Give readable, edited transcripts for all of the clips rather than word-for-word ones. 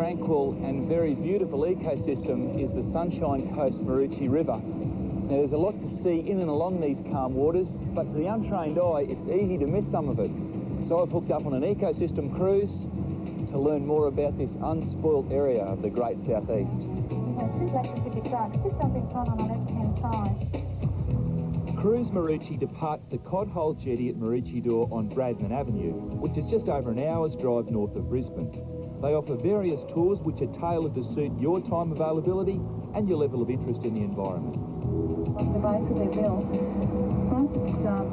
tranquil and very beautiful ecosystem is the Sunshine Coast Maroochy River. Now, there's a lot to see in and along these calm waters, but to the untrained eye, it's easy to miss some of it. So I've hooked up on an ecosystem cruise to learn more about this unspoilt area of the Great Southeast. Just jump in front on the left-hand side. Cruise Maroochy departs the Cod Hole Jetty at Maroochy Door on Bradman Avenue, which is just over an hour's drive north of Brisbane. They offer various tours which are tailored to suit your time availability and your level of interest in the environment. The base of their bill.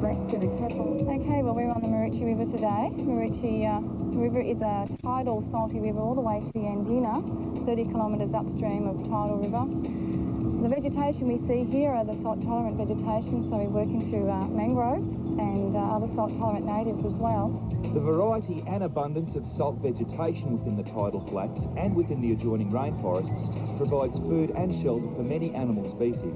Back to the kettle. Okay, well, we're on the Maroochy River today. Maroochy River is a tidal salty river all the way to Yandina, 30 kilometres upstream of Tidal River. The vegetation we see here are the salt-tolerant vegetation, so we're working through mangroves and other salt-tolerant natives as well. The variety and abundance of salt vegetation within the tidal flats and within the adjoining rainforests provides food and shelter for many animal species.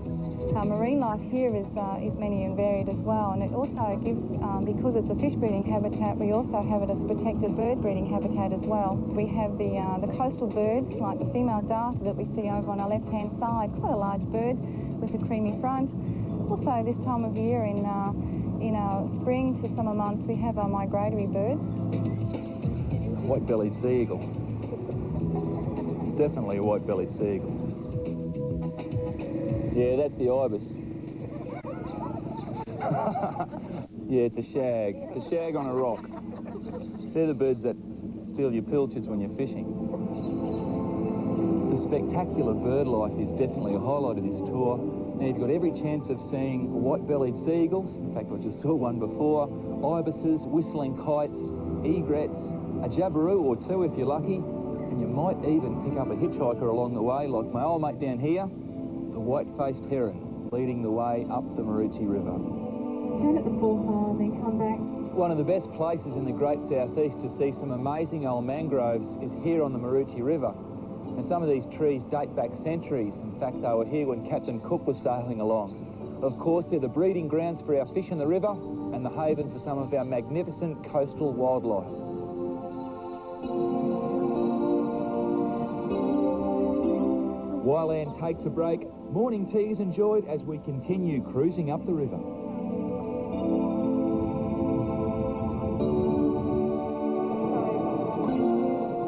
Marine life here is many and varied as well, and it also gives, because it's a fish breeding habitat, we also have it as a protected bird breeding habitat as well. We have the coastal birds, like the female darter that we see over on our left-hand side, quite a large bird with a creamy front. Also, this time of year in our spring to summer months, we have our migratory birds. White-bellied sea eagle. It's definitely a white-bellied sea eagle. Yeah, that's the ibis. Yeah, it's a shag. It's a shag on a rock. They're the birds that steal your pilchards when you're fishing. The spectacular bird life is definitely a highlight of this tour. Now, you've got every chance of seeing white-bellied sea eagles. In fact, I just saw one before. Ibises, whistling kites, egrets, a jabiru or two if you're lucky, and you might even pick up a hitchhiker along the way, like my old mate down here, the white-faced heron, leading the way up the Maroochy River. Turn at the full then come back. One of the best places in the Great Southeast to see some amazing old mangroves is here on the Maroochy River. And some of these trees date back centuries. In fact, they were here when Captain Cook was sailing along. Of course, they're the breeding grounds for our fish in the river and the haven for some of our magnificent coastal wildlife. While Anne takes a break, morning tea is enjoyed as we continue cruising up the river.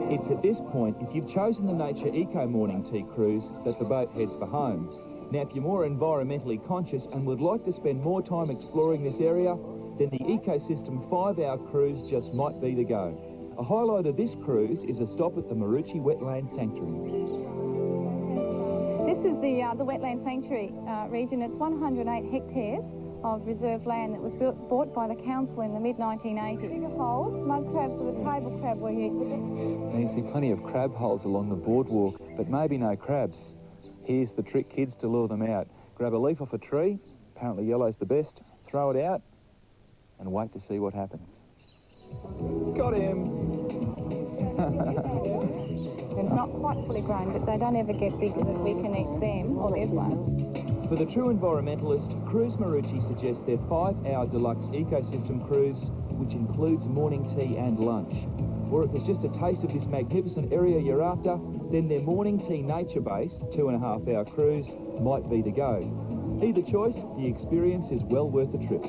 It's at this point, if you've chosen the Nature Eco Morning Tea Cruise, that the boat heads for home. Now, if you're more environmentally conscious and would like to spend more time exploring this area, then the Ecosystem 5-hour cruise just might be the go. A highlight of this cruise is a stop at the Maroochy Wetland Sanctuary. This is the Wetland Sanctuary region. It's 108 hectares of reserve land that was bought by the council in the mid-1980s. Holes, mud crabs with a table crab were here. Now you see plenty of crab holes along the boardwalk, but maybe no crabs. Here's the trick, kids, to lure them out. Grab a leaf off a tree, apparently yellow's the best, throw it out, and wait to see what happens. Got him! They're not quite fully grown, but they don't ever get bigger that we can eat them. Oh, there's one. For the true environmentalist, Cruise Maroochy suggests their 5-hour deluxe ecosystem cruise, which includes morning tea and lunch. Or if it's just a taste of this magnificent area you're after, then their morning tea nature-based 2.5-hour cruise might be the go. Either choice, the experience is well worth the trip.